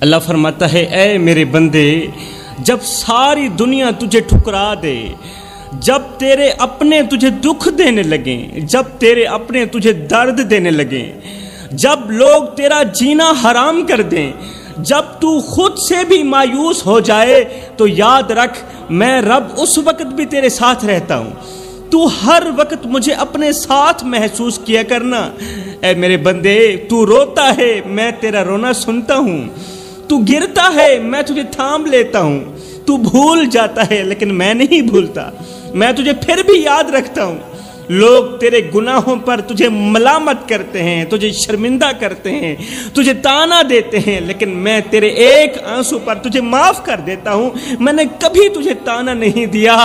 اللہ فرماتا ہے اے میرے بندے، جب ساری دنیا تجھے ٹھکرا دے، جب تیرے اپنے تجھے دکھ دینے لگیں، جب تیرے اپنے تجھے درد دینے لگیں، جب لوگ تیرا جینا حرام کر دیں، جب تو خود سے بھی مایوس ہو جائے، تو یاد رکھ میں رب اس وقت بھی تیرے ساتھ رہتا ہوں۔ تو ہر وقت مجھے اپنے ساتھ محسوس کیا کرنا۔ اے میرے بندے، تو روتا ہے میں تیرا رونا سنتا ہوں، تو گرتا ہے میں تجھے تھام لیتا ہوں، تو بھول جاتا ہے لیکن میں نہیں بھولتا، میں تجھے پھر بھی یاد رکھتا ہوں۔ لوگ تیرے گناہوں پر تجھے ملامت کرتے ہیں، تجھے شرمندہ کرتے ہیں، تجھے تانا دیتے ہیں، لیکن میں تیرے ایک آنسو پر تجھے معاف کر دیتا ہوں۔ میں نے کبھی تجھے تانا نہیں دیا۔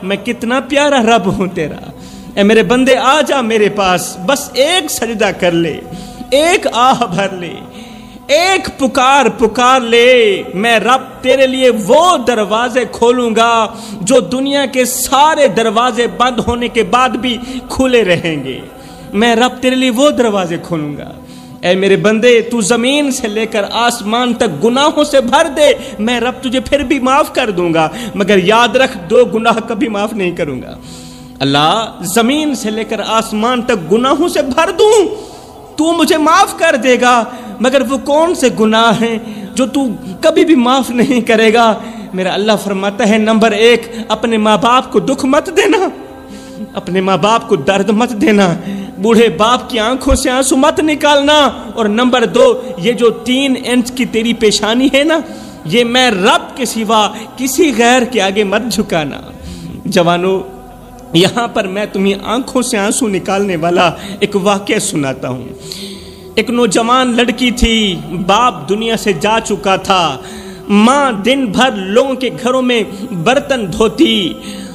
میں کتنا پیارا رب ہوں تیرا۔ اے میرے بندے، آ جا میرے پاس، بس ایک سجدہ کر لے، ایک آہ بھر لے، ایک پکار لے۔ میں رب تیرے لیے وہ دروازے کھولوں گا جو دنیا کے سارے دروازے بند ہونے کے بعد بھی کھلے رہیں گے۔ میں رب تیرے لیے وہ دروازے کھولوں گا۔ اے میرے بندے، تو زمین سے لے کر آسمان تک گناہوں سے بھر دے، میں رب تجھے پھر بھی معاف کر دوں گا، مگر یاد رکھ 2 گناہ کبھی معاف نہیں کروں گا۔ اللہ، زمین سے لے کر آسمان تک گناہوں سے بھر دوں، تو مجھے معاف کر دے گا، مگر وہ کون سے گناہ ہیں جو تو کبھی بھی معاف نہیں کرے گا؟ میرا اللہ فرماتا ہے نمبر 1، اپنے ماں باپ کو دکھ مت دینا، اپنے ماں باپ کو درد مت دینا، بوڑھے باپ کی آنکھوں سے آنسو مت نکالنا، اور نمبر 2، یہ جو 3 انچ کی تیری پیشانی ہے نا، یہ میں رب کے سوا کسی غیر کے آگے مت جھکانا۔ جوانو، یہاں پر میں تمہیں آنکھوں سے آنسو نکالنے والا ایک واقعہ سناتا ہوں۔ ایک نوجوان لڑکی تھی، باپ دنیا سے جا چکا تھا، ماں دن بھر لوگوں کے گھروں میں برتن دھوتی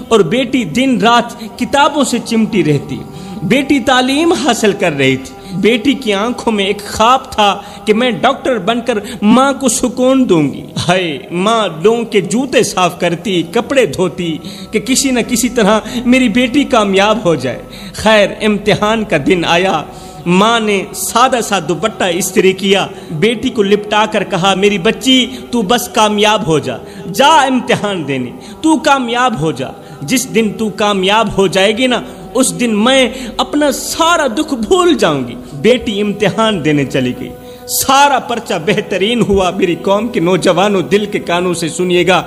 اور بیٹی دن رات کتابوں سے چمٹی رہتی۔ بیٹی تعلیم حاصل کر رہی تھی۔ بیٹی کی آنکھوں میں ایک خواب تھا کہ میں ڈاکٹر بن کر ماں کو سکون دوں گی۔ ہائے، ماں لوگوں کے جوتے صاف کرتی، کپڑے دھوتی کہ کسی نہ کسی طرح میری بیٹی کامیاب ہو جائے۔ خیر، امتحان کا دن آیا۔ ماں نے سادہ سا دوپٹہ استری کیا، بیٹی کو لپٹا کر کہا، میری بچی تو بس کامیاب ہو جا، جا امتحان دینے، تو کامیاب ہو جا۔ جس دن تو کامیاب ہو جائے گی نا، اس دن میں اپنا سارا دکھ بھول جاؤں گی۔ بیٹی امتحان دینے چلی گئی، سارا پرچہ بہترین ہوا۔ میری قوم کے نوجوانوں، دل کے کانوں سے سنیے گا،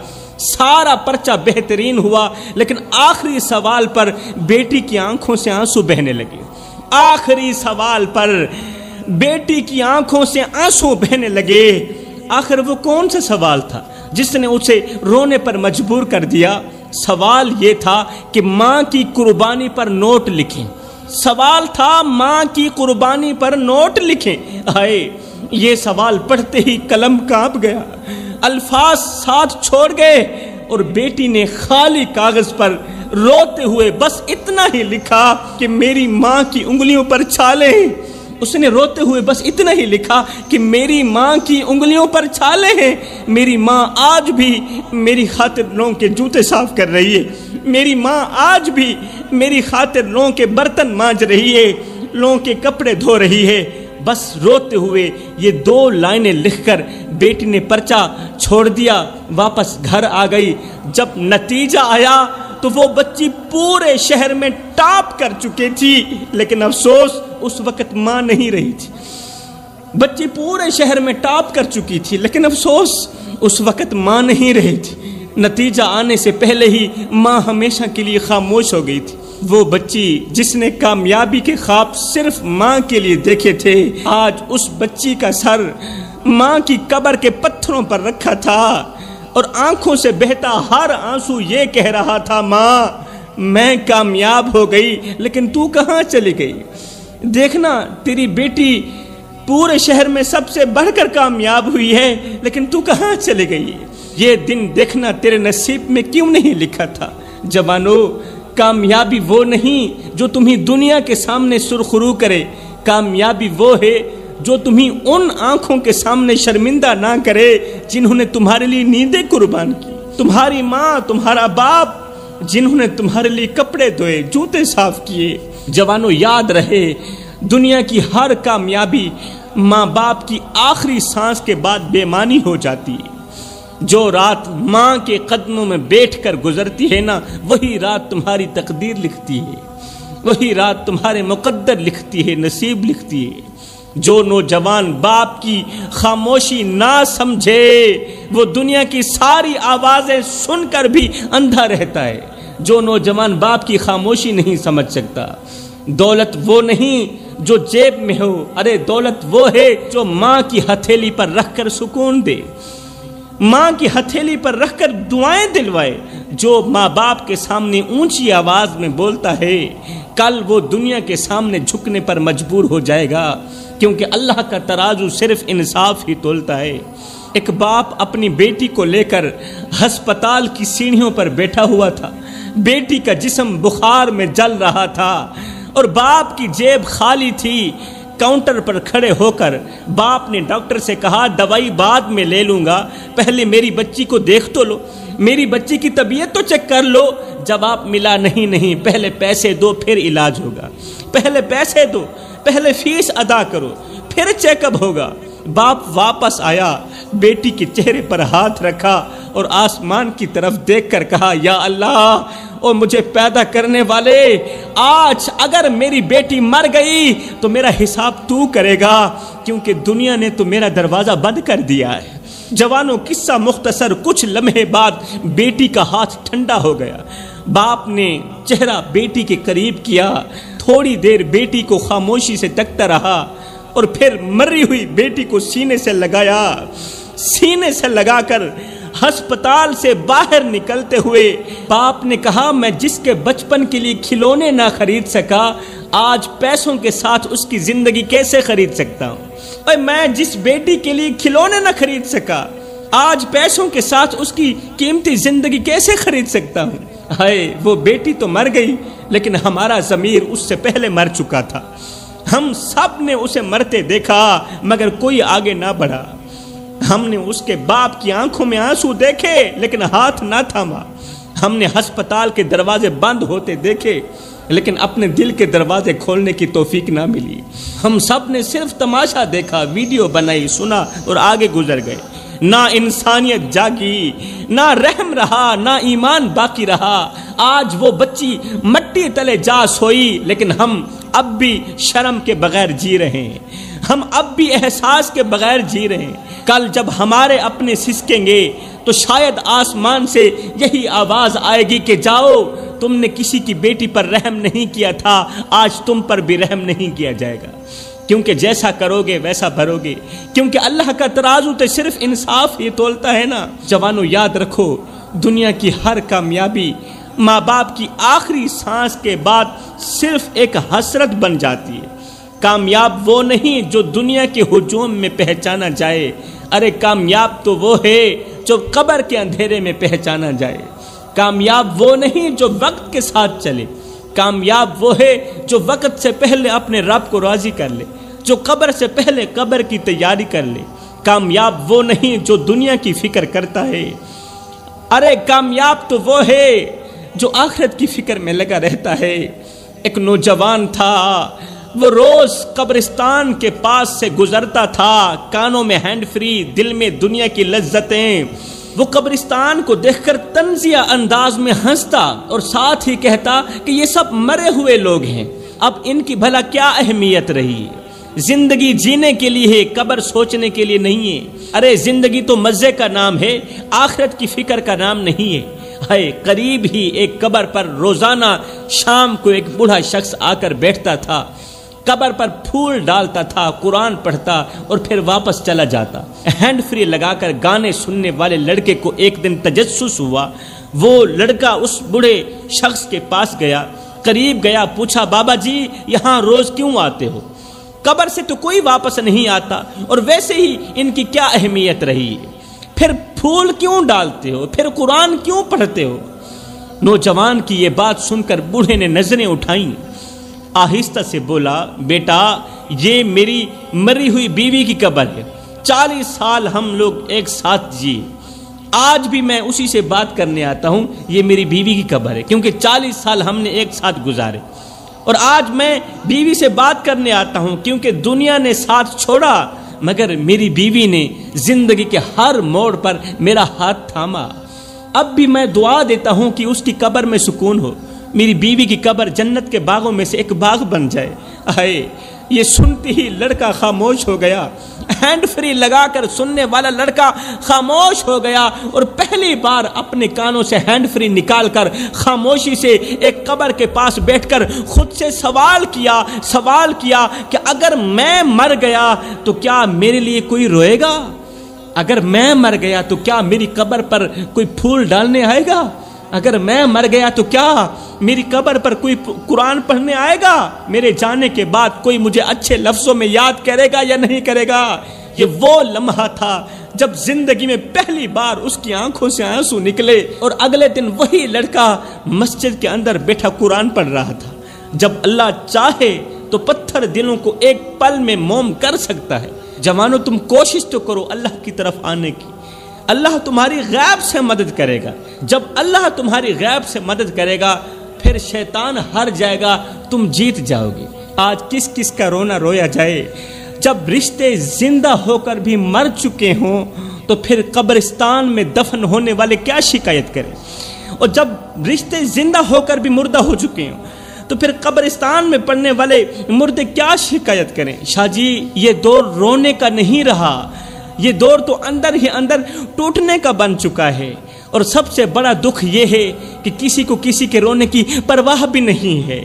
سارا پرچہ بہترین ہوا، لیکن آخری سوال پر بیٹی کی آنکھوں سے آنسو بہنے لگے۔ آخری سوال پر بیٹی کی آنکھوں سے آنسو بہنے لگے۔ آخر وہ کون سا سوال تھا جس نے اسے رونے پر مجبور کر دیا؟ سوال یہ تھا کہ ماں کی قربانی پر نوٹ لکھیں۔ سوال تھا ماں کی قربانی پر نوٹ لکھیں۔ آئے، یہ سوال پڑھتے ہی قلم کانپ گیا، الفاظ ساتھ چھوڑ گئے، اور بیٹی نے خالی کاغذ پر روتے ہوئے بس اتنا ہی لکھا کہ میری ماں کی انگلیوں پر چھالے ہیں۔ اس نے روتے ہوئے بس اتنا ہی لکھا کہ میری ماں کی انگلیوں پر چھالے ہیں، میری ماں آج بھی میری خاطر لوگوں کے جوتے صاف کر رہی ہے، میری ماں آج بھی میری خاطر لوگوں کے برتن مانج رہی ہے، لوگوں کے کپڑے دھو رہی ہے۔ بس روتے ہوئے یہ 2 لائنیں لکھ کر بیٹی نے پرچہ چھوڑ دیا، واپس گھر آ گئی۔ جب نتیجہ آیا تو وہ بچی پورے شہر میں ٹاپ کر چکی تھی، لیکن افسوس اس وقت ماں نہیں رہی تھی۔ بچی پورے شہر میں ٹاپ کر چکی تھی، لیکن افسوس اس وقت ماں نہیں رہی تھی۔ نتیجہ آنے سے پہلے ہی ماں ہمیشہ کے لیے خاموش ہو گئی تھی۔ وہ بچی جس نے کامیابی کے خواب صرف ماں کے لیے دیکھے تھے، آج اس بچی کا سر ماں کی قبر کے پتھروں پر رکھا تھا، اور آنکھوں سے بہتا ہر آنسو یہ کہہ رہا تھا، ماں میں کامیاب ہو گئی، لیکن تو کہاں چلی گئی؟ دیکھنا، تیری بیٹی پورے شہر میں سب سے بڑھ کر کامیاب ہوئی ہے، لیکن تو کہاں چلی گئی؟ یہ دن دیکھنا تیرے نصیب میں کیوں نہیں لکھا تھا؟ جوانو، کامیابی وہ نہیں جو تمہیں دنیا کے سامنے سرخرو کرے، کامیابی وہ ہے جو تمہیں ان آنکھوں کے سامنے شرمندہ نہ کرے جنہوں نے تمہارے لیے نیندیں قربان کی، تمہاری ماں، تمہارا باپ، جنہوں نے تمہارے لیے کپڑے دھوئے، جوتے صاف کیے۔ جوانو، یاد رہے، دنیا کی ہر کامیابی ماں باپ کی آخری سانس کے بعد بے معنی ہو جاتی ہے۔ جو رات ماں کے قدموں میں بیٹھ کر گزرتی ہے نا، وہی رات تمہاری تقدیر لکھتی ہے، وہی رات تمہارے مقدر لکھتی ہے، نصیب لکھتی ہے۔ جو نوجوان باپ کی خاموشی نہ سمجھے وہ دنیا کی ساری آوازیں سن کر بھی اندھا رہتا ہے۔ جو نوجوان باپ کی خاموشی نہیں سمجھ سکتا، دولت وہ نہیں جو جیب میں ہو، ارے دولت وہ ہے جو ماں کی ہتھیلی پر رکھ کر سکون دے، ماں کی ہتھیلی پر رکھ کر دعائیں دلوائے۔ جو ماں باپ کے سامنے اونچی آواز میں بولتا ہے، کل وہ دنیا کے سامنے جھکنے پر مجبور ہو جائے گا، کیونکہ اللہ کا ترازو صرف انصاف ہی تولتا ہے۔ ایک باپ اپنی بیٹی کو لے کر ہسپتال کی سیڑھیوں پر بیٹھا ہوا تھا، بیٹی کا جسم بخار میں جل رہا تھا اور باپ کی جیب خالی تھی۔ کاؤنٹر پر کھڑے ہو کر باپ نے ڈاکٹر سے کہا، دوائی بعد میں لے لوں گا، پہلے میری بچی کو دیکھ تو لو، میری بچی کی طبیعت تو چیک کر لو۔ جواب ملا، نہیں، پہلے پیسے دو پھر علاج ہوگا، پہلے پیسے دو، پہلے فیس ادا کرو پھر چیک اپ ہوگا۔ باپ واپس آیا، بیٹی کے چہرے پر ہاتھ رکھا اور آسمان کی طرف دیکھ کر کہا، یا اللہ، اور مجھے پیدا کرنے والے، آج اگر میری بیٹی مر گئی تو میرا حساب تو کرے گا، کیونکہ دنیا نے تو میرا دروازہ بند کر دیا ہے۔ جوانوں، قصہ مختصر، کچھ لمحے بعد بیٹی کا ہاتھ ٹھنڈا ہو گیا۔ باپ نے چہرہ بیٹی کے قریب کیا، تھوڑی دیر بیٹی کو خاموشی سے تکتا رہا اور پھر مری ہوئی بیٹی کو سینے سے لگایا۔ سینے سے لگا کر ہسپتال سے باہر نکلتے ہوئے باپ نے کہا، میں جس کے بچپن کے لیے کھلونے نہ خرید سکا، آج پیسوں کے ساتھ اس کی زندگی کیسے خرید سکتا ہوں؟ اور میں جس بیٹی کے لیے کھلونے نہ خرید سکا، آج پیسوں کے ساتھ اس کی قیمتی زندگی کیسے خرید سکتا ہوں؟ ہائے، وہ بیٹی تو مر گئی، لیکن ہمارا ضمیر اس سے پہلے مر چکا تھا۔ ہم سب نے اسے مرتے دیکھا مگر کوئی آگے نہ بڑھا۔ ہم نے اس کے باپ کی آنکھوں میں آنسو دیکھے لیکن ہاتھ نہ تھاما۔ ہم نے ہسپتال کے دروازے بند ہوتے دیکھے لیکن اپنے دل کے دروازے کھولنے کی توفیق نہ ملی۔ ہم سب نے صرف تماشا دیکھا، ویڈیو بنائی، سنا اور آگے گزر گئے۔ نہ انسانیت جاگی، نہ رحم رہا، نہ ایمان باقی رہا۔ آج وہ بچی مٹی تلے جا سوئی، لیکن ہم اب بھی شرم کے بغیر جی رہے ہیں، ہم اب بھی احساس کے بغیر جی رہے ہیں۔ کل جب ہمارے اپنے سسکیں گے تو شاید آسمان سے یہی آواز آئے گی کہ جاؤ، تم نے کسی کی بیٹی پر رحم نہیں کیا تھا، آج تم پر بھی رحم نہیں کیا جائے گا، کیونکہ جیسا کرو گے ویسا بھرو گے، کیونکہ اللہ کا ترازو تو صرف انصاف ہی تولتا ہے نا۔ جوانوں، یاد رکھو، دنیا کی ہر کامیابی ماں باپ کی آخری سانس کے بعد صرف ایک حسرت بن جاتی ہے۔ کامیاب وہ نہیں جو دنیا کے ہجوم میں پہچانا جائے، ارے کامیاب تو وہ ہے جو قبر کے اندھیرے میں پہچانا جائے۔ کامیاب وہ نہیں جو وقت کے ساتھ چلے، کامیاب وہ ہے جو وقت سے پہلے اپنے رب کو راضی کر لے، جو قبر سے پہلے قبر کی تیاری کر لے۔ کامیاب وہ نہیں جو دنیا کی فکر کرتا ہے، ارے کامیاب تو وہ ہے جو آخرت کی فکر میں لگا رہتا ہے۔ ایک نوجوان تھا، وہ روز قبرستان کے پاس سے گزرتا تھا، کانوں میں ہینڈ فری، دل میں دنیا کی لذتیں۔ وہ قبرستان کو دیکھ کر طنزیہ انداز میں ہنستا اور ساتھ ہی کہتا کہ یہ سب مرے ہوئے لوگ ہیں، اب ان کی بھلا کیا اہمیت رہی؟ زندگی جینے کے لیے ہے، قبر سوچنے کے لیے نہیں ہے۔ ارے زندگی تو مزے کا نام ہے، آخرت کی فکر کا نام نہیں ہے۔ ہے قریب ہی ایک قبر پر روزانہ شام کو ایک بوڑھا شخص آ کر بیٹھتا تھا، قبر پر پھول ڈالتا تھا، قرآن پڑھتا اور پھر واپس چلا جاتا۔ ہینڈ فری لگا کر گانے سننے والے لڑکے کو ایک دن تجسس ہوا۔ وہ لڑکا اس بوڑھے شخص کے پاس گیا، قریب گیا، پوچھا، بابا جی یہاں روز کیوں آتے ہو؟ قبر سے تو کوئی واپس نہیں آتا، اور ویسے ہی ان کی کیا اہمیت رہی ہے؟ پھر پھول کیوں ڈالتے ہو؟ پھر قرآن کیوں پڑھتے ہو؟ نوجوان کی یہ بات سن کر بوڑھے نے نظریں اٹھائیں، آہستہ سے بولا، بیٹا یہ میری مری ہوئی بیوی کی قبر ہے، 40 سال ہم لوگ ایک ساتھ جیے، آج بھی میں اسی سے بات کرنے آتا ہوں، یہ میری بیوی کی قبر ہے، کیونکہ 40 سال ہم نے ایک ساتھ گزارے۔ اور آج میں بیوی سے بات کرنے آتا ہوں کیونکہ دنیا نے ساتھ چھوڑا، مگر میری بیوی نے زندگی کے ہر موڑ پر میرا ہاتھ تھاما۔ اب بھی میں دعا دیتا ہوں کہ اس کی قبر میں سکون ہو، میری بیوی کی قبر جنت کے باغوں میں سے ایک باغ بن جائے۔ آئے یہ سنتے ہی لڑکا خاموش ہو گیا، ہینڈ فری لگا کر سننے والا لڑکا خاموش ہو گیا اور پہلی بار اپنے کانوں سے ہینڈ فری نکال کر خاموشی سے ایک قبر کے پاس بیٹھ کر خود سے سوال کیا کہ اگر میں مر گیا تو کیا میرے لیے کوئی روئے گا؟ اگر میں مر گیا تو کیا میری قبر پر کوئی پھول ڈالنے آئے گا؟ اگر میں مر گیا تو کیا میری قبر پر کوئی قرآن پڑھنے آئے گا؟ میرے جانے کے بعد کوئی مجھے اچھے لفظوں میں یاد کرے گا یا نہیں کرے گا؟ یہ وہ لمحہ تھا جب زندگی میں پہلی بار اس کی آنکھوں سے آنسو نکلے اور اگلے دن وہی لڑکا مسجد کے اندر بیٹھا قرآن پڑھ رہا تھا۔ جب اللہ چاہے تو پتھر دلوں کو ایک پل میں موم کر سکتا ہے۔ جوانوں تم کوشش تو کرو اللہ کی طرف آنے کی، اللہ تمہاری غیب سے مدد کرے گا۔ جب اللہ تمہاری غیب سے مدد کرے گا پھر شیطان ہار جائے گا، تم جیت جاؤ گے۔ آج کس کس کا رونا رویا جائے؟ جب رشتے زندہ ہو کر بھی مر چکے ہوں تو پھر قبرستان میں دفن ہونے والے کیا شکایت کریں، اور جب رشتے زندہ ہو کر بھی مردہ ہو چکے ہوں تو پھر قبرستان میں پڑنے والے مردے کیا شکایت کریں۔ شاہ جی یہ دور رونے کا نہیں رہا، یہ دور تو اندر ہی اندر ٹوٹنے کا بن چکا ہے، اور سب سے بڑا دکھ یہ ہے کہ کسی کو کسی کے رونے کی پرواہ بھی نہیں ہے۔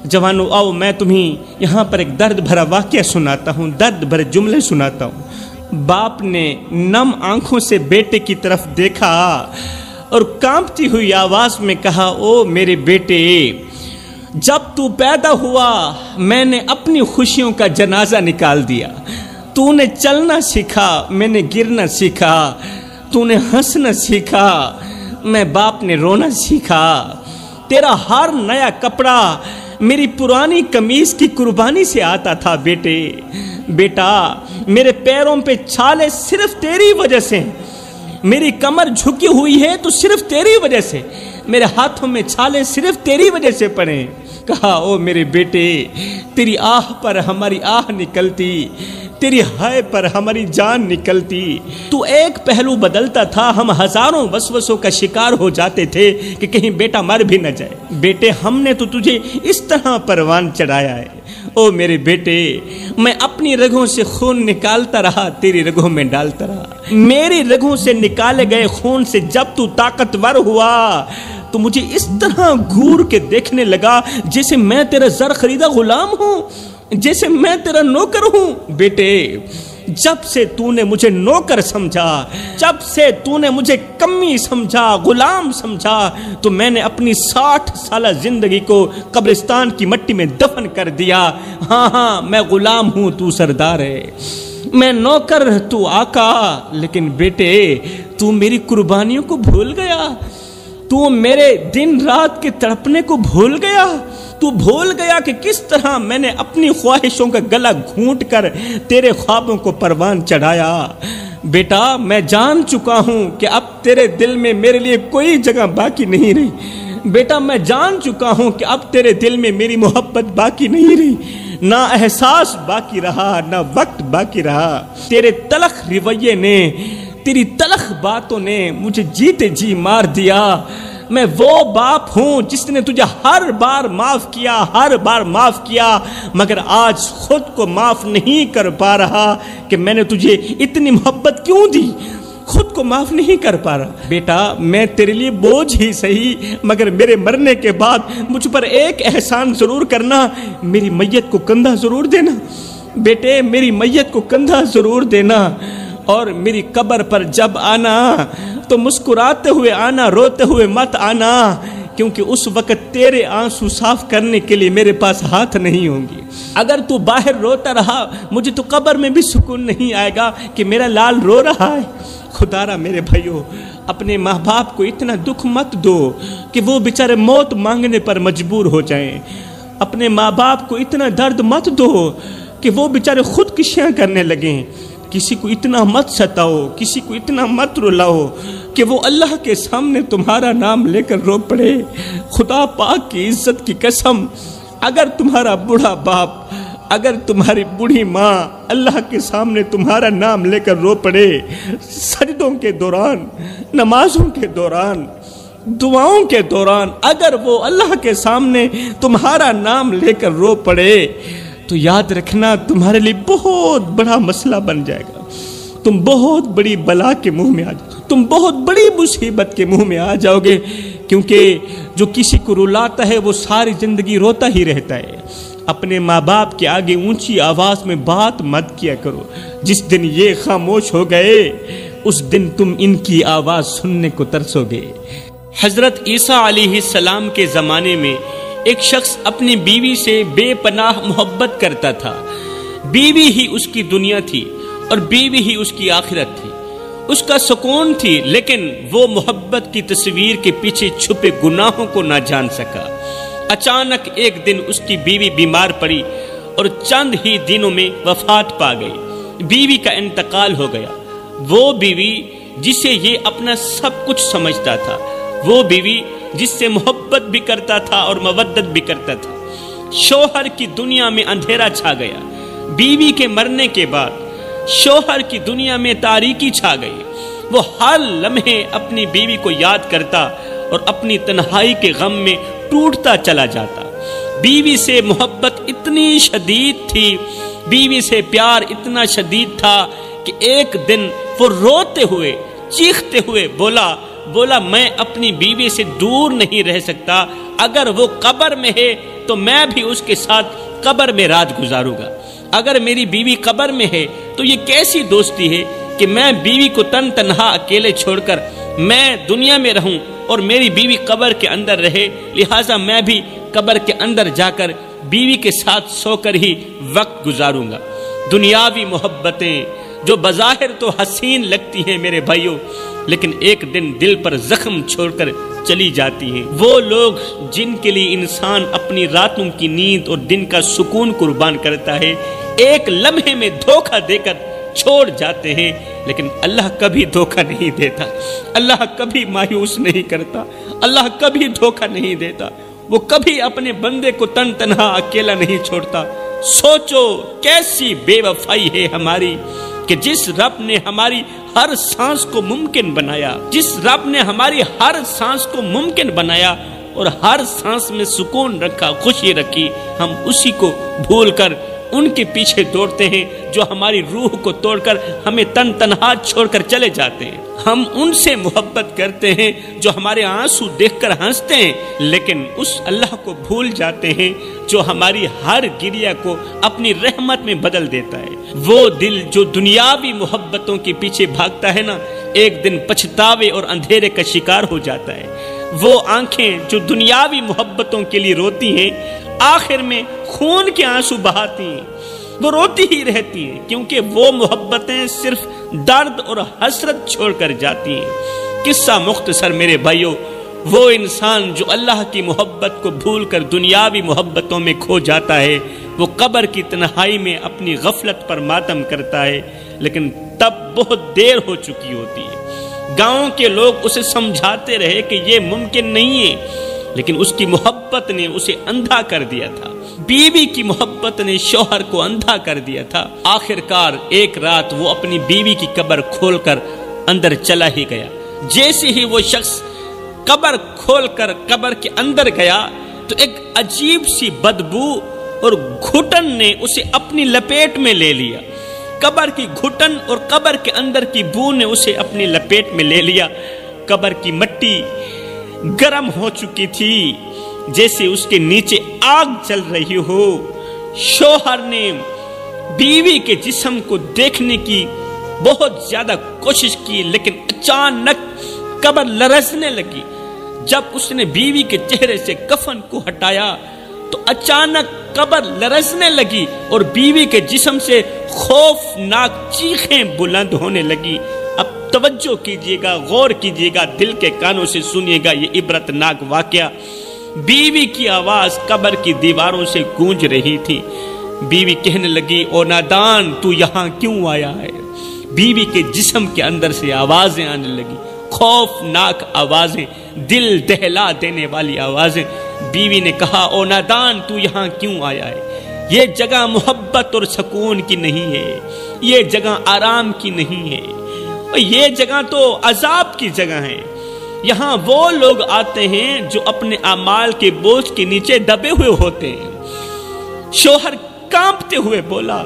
جوانو آؤ میں تمہیں یہاں پر ایک درد بھرا واقعہ سناتا ہوں، درد بھرے جملے سناتا ہوں۔ باپ نے نم آنکھوں سے بیٹے کی طرف دیکھا اور کانپتی ہوئی آواز میں کہا، او میرے بیٹے، جب تو پیدا ہوا میں نے اپنی خوشیوں کا جنازہ نکال دیا، تو نے چلنا سیکھا میں نے گرنا سیکھا، تو نے ہنسنا سیکھا میں باپ نے رونا سیکھا، تیرا ہر نیا کپڑا میری پرانی قمیض کی قربانی سے آتا تھا بیٹے۔ بیٹا میرے پیروں پہ چھالے صرف تیری وجہ سے، میری کمر جھکی ہوئی ہے تو صرف تیری وجہ سے، میرے ہاتھوں میں چھالے صرف تیری وجہ سے پڑے۔ کہا او میرے بیٹے، تیری آہ پر ہماری آہ نکلتی، تیری ہائے پر ہماری جان نکلتی، تو ایک پہلو بدلتا تھا، ہم ہزاروں وسوسوں کا شکار ہو جاتے تھے کہ کہیں بیٹا مر بھی نہ جائے۔ بیٹے ہم نے تو تجھے اس طرح پروان چڑھایا ہے، او میرے بیٹے میں اپنی رگوں سے خون نکالتا رہا، تیری رگوں میں ڈالتا رہا، میری رگوں سے نکالے گئے خون سے جب تو طاقتور ہوا تو مجھے اس طرح گھور کے دیکھنے لگا جیسے میں تیرا زر خریدا غلام ہوں، جیسے میں تیرا نوکر ہوں۔ بیٹے جب سے تو نے مجھے نوکر سمجھا، جب سے تو نے مجھے کمی سمجھا، غلام سمجھا، تو میں نے اپنی 60 سالہ زندگی کو قبرستان کی مٹی میں دفن کر دیا۔ ہاں میں غلام ہوں، تو سردار ہے، میں نوکر تو آقا، لیکن بیٹے تو میری قربانیوں کو بھول گیا، تو میرے دن رات کے تڑپنے کو بھول گیا، تو بھول گیا کہ کس طرح میں نے اپنی خواہشوں کا گلا گھونٹ کر تیرے خوابوں کو پروان چڑھایا۔ بیٹا میں جان چکا ہوں کہ اب تیرے دل میں میرے لیے کوئی جگہ باقی نہیں رہی، بیٹا میں جان چکا ہوں کہ اب تیرے دل میں میری محبت باقی نہیں رہی، نہ احساس باقی رہا، نہ وقت باقی رہا۔ تیرے تلخ رویے نے، تیری تلخ باتوں نے مجھے جیتے جی مار دیا۔ میں وہ باپ ہوں جس نے تجھے ہر بار معاف کیا، ہر بار معاف کیا، مگر آج خود کو معاف نہیں کر پا رہا کہ میں نے تجھے اتنی محبت کیوں دی، خود کو معاف نہیں کر پا رہا۔ بیٹا میں تیرے لیے بوجھ ہی صحیح، مگر میرے مرنے کے بعد مجھ پر ایک احسان ضرور کرنا، میری میت کو کندھا ضرور دینا۔ بیٹے میری میت کو کندھا ضرور دینا، اور میری قبر پر جب آنا تو مسکراتے ہوئے آنا، روتے ہوئے مت آنا، کیونکہ اس وقت تیرے آنسو صاف کرنے کے لیے میرے پاس ہاتھ نہیں ہوں گے۔ اگر تو باہر روتا رہا مجھے تو قبر میں بھی سکون نہیں آئے گا کہ میرا لال رو رہا ہے۔ خدا را میرے بھائیو اپنے ماں باپ کو اتنا دکھ مت دو کہ وہ بیچارے موت مانگنے پر مجبور ہو جائیں، اپنے ماں باپ کو اتنا درد مت دو کہ وہ بیچارے خودکشیاں کرنے لگیں، کسی کو اتنا مت ستاؤ، کسی کو اتنا مت رلاؤ کہ وہ اللہ کے سامنے تمہارا نام لے کر رو پڑے۔ خدا پاک کی عزت کی قسم اگر تمہارا بوڑھا باپ، اگر تمہاری بوڑھی ماں اللہ کے سامنے تمہارا نام لے کر رو پڑے، سجدوں کے دوران، نمازوں کے دوران، دعاؤں کے دوران اگر وہ اللہ کے سامنے تمہارا نام لے کر رو پڑے، تو یاد رکھنا تمہارے لیے بہت بڑا مسئلہ بن جائے گا۔ تم بہت بڑی بلا کے منہ میں آ جاؤ، تم بہت بڑی مصیبت کے منہ میں آ جاؤ گے، کیونکہ جو کسی کو رلاتا ہے وہ ساری زندگی روتا ہی رہتا ہے۔ اپنے ماں باپ کے آگے اونچی آواز میں بات مت کیا کرو، جس دن یہ خاموش ہو گئے اس دن تم ان کی آواز سننے کو ترسو گے۔ حضرت عیسیٰ علیہ السلام کے زمانے میں ایک شخص اپنی بیوی سے بے پناہ محبت کرتا تھا۔ بیوی ہی اس کی دنیا تھی اور بیوی ہی اس کی آخرت تھی، اس کا سکون تھی، لیکن وہ محبت کی تصویر کے پیچھے چھپے گناہوں کو نہ جان سکا۔ اچانک ایک دن اس کی بیوی بیمار پڑی اور چند ہی دنوں میں وفات پا گئی۔ بیوی کا انتقال ہو گیا۔ وہ بیوی جسے یہ اپنا سب کچھ سمجھتا تھا، وہ بیوی جس سے محبت بھی کرتا تھا اور مودت بھی کرتا تھا، شوہر کی دنیا میں اندھیرا چھا گیا۔ بیوی کے مرنے کے بعد شوہر کی دنیا میں تاریکی چھا گئی۔ وہ ہر لمحے اپنی بیوی کو یاد کرتا اور اپنی تنہائی کے غم میں ٹوٹتا چلا جاتا۔ بیوی سے محبت اتنی شدید تھی، بیوی سے پیار اتنا شدید تھا کہ ایک دن وہ روتے ہوئے، چیختے ہوئے بولا میں اپنی بیوی سے دور نہیں رہ سکتا، اگر وہ قبر میں ہے تو میں بھی اس کے ساتھ قبر میں رات گزاروں گا۔ اگر میری بیوی قبر میں ہے تو یہ کیسی دوستی ہے کہ میں بیوی کو تنہا اکیلے چھوڑ کر میں دنیا میں رہوں اور میری بیوی قبر کے اندر رہے، لہٰذا میں بھی قبر کے اندر جا کر بیوی کے ساتھ سو کر ہی وقت گزاروں گا۔ دنیاوی محبتیں جو بظاہر تو حسین لگتی ہیں میرے بھائیوں، لیکن ایک دن دل پر زخم چھوڑ کر چلی جاتی ہیں۔ وہ لوگ جن کے لیے انسان اپنی راتوں کی نیند اور دن کا سکون قربان کرتا ہے، ایک لمحے میں دھوکہ دے کر چھوڑ جاتے ہیں، لیکن اللہ کبھی دھوکہ نہیں دیتا، اللہ کبھی مایوس نہیں کرتا، اللہ کبھی دھوکہ نہیں دیتا، وہ کبھی اپنے بندے کو تنہا اکیلا نہیں چھوڑتا۔ سوچو کیسی بے وفائی ہے ہماری کہ جس رب نے ہماری ہر سانس کو ممکن بنایا، جس رب نے ہماری ہر سانس کو ممکن بنایا اور ہر سانس میں سکون رکھا، خوشی رکھی، ہم اسی کو بھول کر ان کے پیچھے دوڑتے ہیں جو ہماری روح کو توڑ کر ہمیں تنہا چھوڑ کر چلے جاتے ہیں۔ ہم ان سے محبت کرتے ہیں جو ہمارے آنسو دیکھ کر ہنستے ہیں، لیکن اس اللہ کو بھول جاتے ہیں جو ہماری ہر گریہ کو اپنی رحمت میں بدل دیتا ہے۔ وہ دل جو دنیاوی محبتوں کے پیچھے بھاگتا ہے نا، ایک دن پچھتاوے اور اندھیرے کا شکار ہو جاتا ہے۔ وہ آنکھیں جو دنیاوی محبتوں کے لیے روتی ہیں، آخر میں خون کے آنسو بہاتی ہیں، وہ روتی ہی رہتی ہیں، کیونکہ وہ محبتیں صرف درد اور حسرت چھوڑ کر جاتی ہیں۔ قصہ مختصر میرے بھائیوں، وہ انسان جو اللہ کی محبت کو بھول کر دنیاوی محبتوں میں کھو جاتا ہے، وہ قبر کی تنہائی میں اپنی غفلت پر ماتم کرتا ہے، لیکن تب بہت دیر ہو چکی ہوتی ہے۔ گاؤں کے لوگ اسے سمجھاتے رہے کہ یہ ممکن نہیں ہے، لیکن اس کی محبت نے اسے اندھا کر دیا تھا، بیوی کی محبت نے شوہر کو اندھا کر دیا تھا۔ آخر کار ایک رات وہ اپنی بیوی کی قبر کھول کر اندر چلا ہی گیا۔ جیسے ہی وہ شخص قبر کھول کر قبر کے اندر گیا تو ایک عجیب سی بدبو اور گھٹن نے اسے اپنی لپیٹ میں لے لیا۔ قبر کی گھٹن اور قبر کے اندر کی بو نے اسے اپنی لپیٹ میں لے لیا۔ قبر کی مٹی گرم ہو چکی تھی، جیسے اس کے نیچے آگ جل رہی ہو۔ شوہر نے بیوی کے جسم کو دیکھنے کی بہت زیادہ کوشش کی، لیکن اچانک قبر لرزنے لگی۔ جب اس نے بیوی کے چہرے سے کفن کو ہٹایا تو اچانک قبر لرزنے لگی اور بیوی کے جسم سے خوفناک چیخیں بلند ہونے لگی۔ اب توجہ کیجیے گا، غور کیجیے گا، دل کے کانوں سے سنیے گا یہ عبرتناک واقعہ۔ بیوی کی آواز قبر کی دیواروں سے گونج رہی تھی۔ بیوی کہنے لگی، او نادان، تو یہاں کیوں آیا ہے؟ بیوی کے جسم کے اندر سے آوازیں آنے لگی، خوفناک آوازیں، دل دہلا دینے والی آوازیں۔ بیوی نے کہا او نادان تو یہاں کیوں آیا ہے؟ یہ جگہ محبت اور سکون کی نہیں ہے، یہ جگہ آرام کی نہیں ہے، یہ جگہ تو عذاب کی جگہ ہے۔ یہاں وہ لوگ آتے ہیں جو اپنے اعمال کے بوجھ کے نیچے دبے ہوئے ہوتے ہیں۔ شوہر کانپتے ہوئے بولا،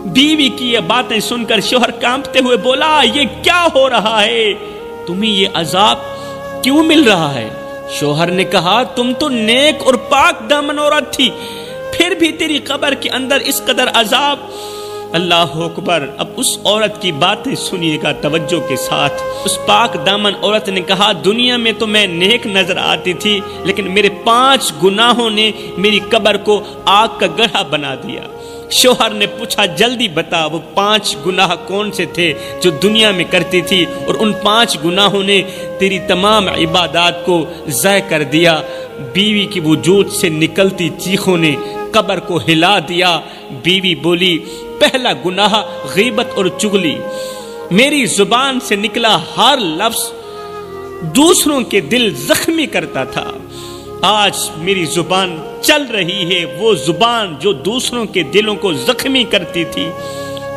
بیوی کی یہ باتیں سن کر شوہر کانپتے ہوئے بولا، یہ کیا ہو رہا ہے؟ تمہیں یہ عذاب کیوں مل رہا ہے؟ شوہر نے کہا تم تو نیک اور پاک دامن عورت تھی، پھر بھی تیری قبر کے اندر اس قدر عذاب۔ اللہ اکبر۔ اب اس عورت کی باتیں سنیے گا توجہ کے ساتھ۔ اس پاک دامن عورت نے کہا دنیا میں تو میں نیک نظر آتی تھی، لیکن میرے 5 گناہوں نے میری قبر کو آگ کا گڑھا بنا دیا۔ شوہر نے پوچھا جلدی بتا وہ 5 گناہ کون سے تھے جو دنیا میں کرتی تھی، اور ان 5 گناہوں نے تیری تمام عبادات کو ضائع کر دیا۔ بیوی کی وجود سے نکلتی چیخوں نے قبر کو ہلا دیا۔ بیوی بولی پہلا گناہ غیبت اور چغلی، میری زبان سے نکلا ہر لفظ دوسروں کے دل زخمی کرتا تھا، آج میری زبان چل رہی ہے وہ زبان جو دوسروں کے دلوں کو زخمی کرتی تھی،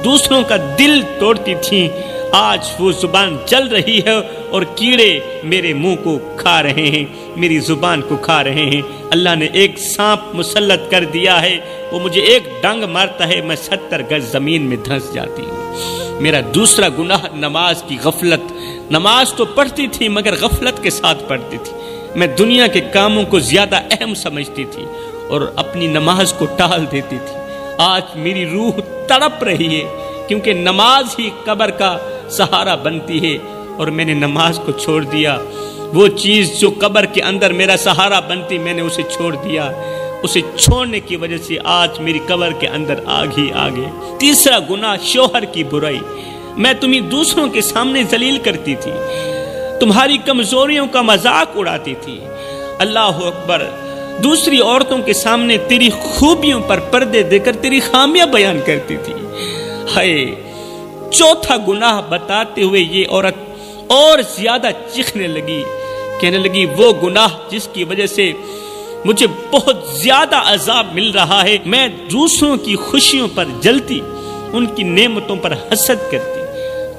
دوسروں کا دل توڑتی تھی، آج وہ زبان چل رہی ہے اور کیڑے میرے منہ کو کھا رہے ہیں، میری زبان کو کھا رہے ہیں۔ اللہ نے ایک سانپ مسلط کر دیا ہے، وہ مجھے ایک ڈنگ مارتا ہے، میں 70 گز زمین میں دھنس جاتی ہوں۔ میرا دوسرا گناہ نماز کی غفلت، نماز تو پڑھتی تھی مگر غفلت کے ساتھ پڑھتی تھی، میں دنیا کے کاموں کو زیادہ اہم سمجھتی تھی اور اپنی نماز کو ٹال دیتی تھی۔ آج میری روح تڑپ رہی ہے کیونکہ نماز ہی قبر کا سہارا بنتی ہے، اور میں نے نماز کو چھوڑ دیا۔ وہ چیز جو قبر کے اندر میرا سہارا بنتی میں نے اسے چھوڑ دیا، اسے چھوڑنے کی وجہ سے آج میری قبر کے اندر آگ ہی آگ ہے۔ تیسرا گناہ شوہر کی برائی، میں تمہیں دوسروں کے سامنے ذلیل کرتی تھی، تمہاری کمزوریوں کا مذاق اڑاتی تھی۔ اللہ اکبر۔ دوسری عورتوں کے سامنے تیری خوبیوں پر پردے دے کر تیری خامیاں بیان کرتی تھی۔ ہائے، چوتھا گناہ بتاتے ہوئے یہ عورت اور زیادہ چیخنے لگی، کہنے لگی وہ گناہ جس کی وجہ سے مجھے بہت زیادہ عذاب مل رہا ہے، میں دوسروں کی خوشیوں پر جلتی، ان کی نعمتوں پر حسد کرتی،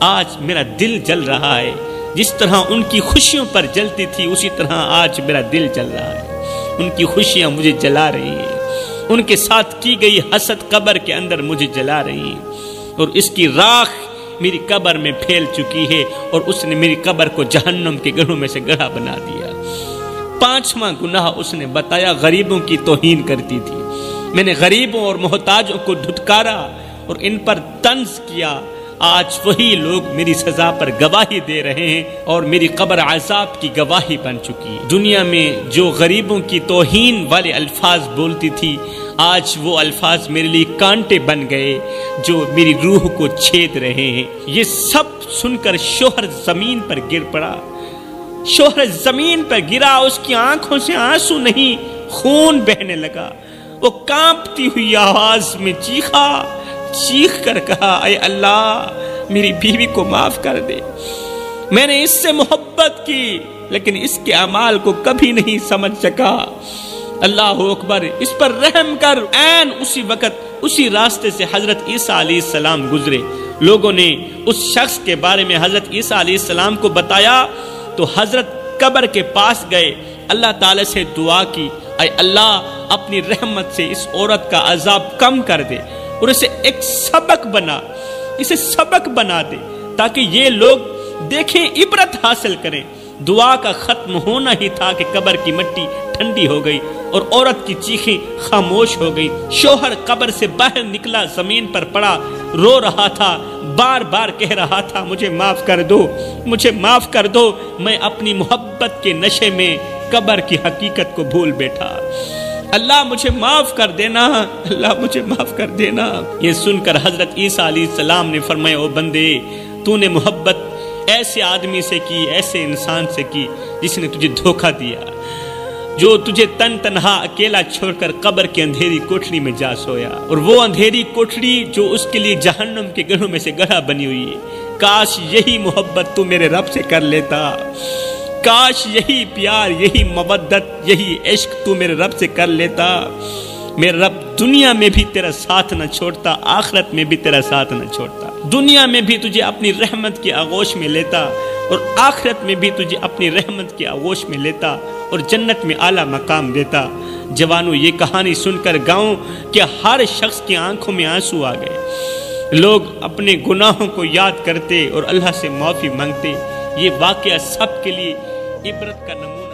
آج میرا دل جل رہا ہے، جس طرح ان کی خوشیوں پر جلتی تھی اسی طرح آج میرا دل جل رہا ہے، ان کی خوشیاں مجھے جلا رہی ہیں، ان کے ساتھ کی گئی حسد قبر کے اندر مجھے جلا رہی ہیں، اور اس کی راکھ میری قبر میں پھیل چکی ہے، اور اس نے میری قبر کو جہنم کے گڑھوں میں سے گڑھا بنا دیا۔ 5واں گناہ اس نے بتایا غریبوں کی توہین کرتی تھی، میں نے غریبوں اور محتاجوں کو دھتکارا اور ان پر طنز کیا، آج وہی لوگ میری سزا پر گواہی دے رہے ہیں اور میری قبر عذاب کی گواہی بن چکی ہے۔ دنیا میں جو غریبوں کی توہین والے الفاظ بولتی تھی، آج وہ الفاظ میرے لیے کانٹے بن گئے جو میری روح کو چھید رہے ہیں۔ یہ سب سن کر شوہر زمین پر گر پڑا، شوہر زمین پر گرا، اس کی آنکھوں سے آنسو نہیں خون بہنے لگا، وہ کانپتی ہوئی آواز میں چیخ کر کہا اے اللہ میری بیوی کو معاف کر دے، میں نے اس سے محبت کی لیکن اس کے اعمال کو کبھی نہیں سمجھ سکا، اللہ اکبر، اس پر رحم کر۔ عین اسی وقت اسی راستے سے حضرت عیسیٰ علیہ السلام گزرے، لوگوں نے اس شخص کے بارے میں حضرت عیسیٰ علیہ السلام کو بتایا تو حضرت قبر کے پاس گئے، اللہ تعالیٰ سے دعا کی اے اللہ اپنی رحمت سے اس عورت کا عذاب کم کر دے اور اسے ایک سبق بنا دے تاکہ یہ لوگ دیکھیں، عبرت حاصل کریں۔ دعا کا ختم ہونا ہی تھا کہ قبر کی مٹی ٹھنڈی ہو گئی اور عورت کی چیخیں خاموش ہو گئی۔ شوہر قبر سے باہر نکلا، زمین پر پڑا، رو رہا تھا، بار بار کہہ رہا تھا مجھے معاف کر دو، مجھے معاف کر دو، میں اپنی محبت کے نشے میں قبر کی حقیقت کو بھول بیٹھا، اللہ مجھے معاف کر دینا، اللہ مجھے معاف کر دینا۔ یہ سن کر حضرت عیسیٰ علیہ السلام نے فرمایا او بندے، تو نے محبت ایسے آدمی سے کی، ایسے انسان سے کی جس نے تجھے دھوکہ دیا، جو تجھے تنہا اکیلا چھوڑ کر قبر کی اندھیری کوٹھڑی میں جا سویا، اور وہ اندھیری کوٹھڑی جو اس کے لیے جہنم کے گڑھوں میں سے گڑھا بنی ہوئی ہے، کاش یہی محبت تو میرے رب سے کر لیتا، کاش یہی پیار، یہی مودت، یہی عشق تو میرے رب سے کر لیتا، میرے رب دنیا میں بھی تیرا ساتھ نہ چھوڑتا، آخرت میں بھی تیرا ساتھ نہ چھوڑتا، دنیا میں بھی تجھے اپنی رحمت کی آغوش میں لیتا اور آخرت میں بھی تجھے اپنی رحمت کی آغوش میں لیتا اور جنت میں اعلیٰ مقام دیتا۔ جوانوں، یہ کہانی سن کر گاؤں کہ ہر شخص کی آنکھوں میں آنسو آ گئے، لوگ اپنے گناہوں کو یاد کرتے اور اللہ سے معافی مانگتے۔ یہ واقعہ سب کے لیے عبرت کا نمونہ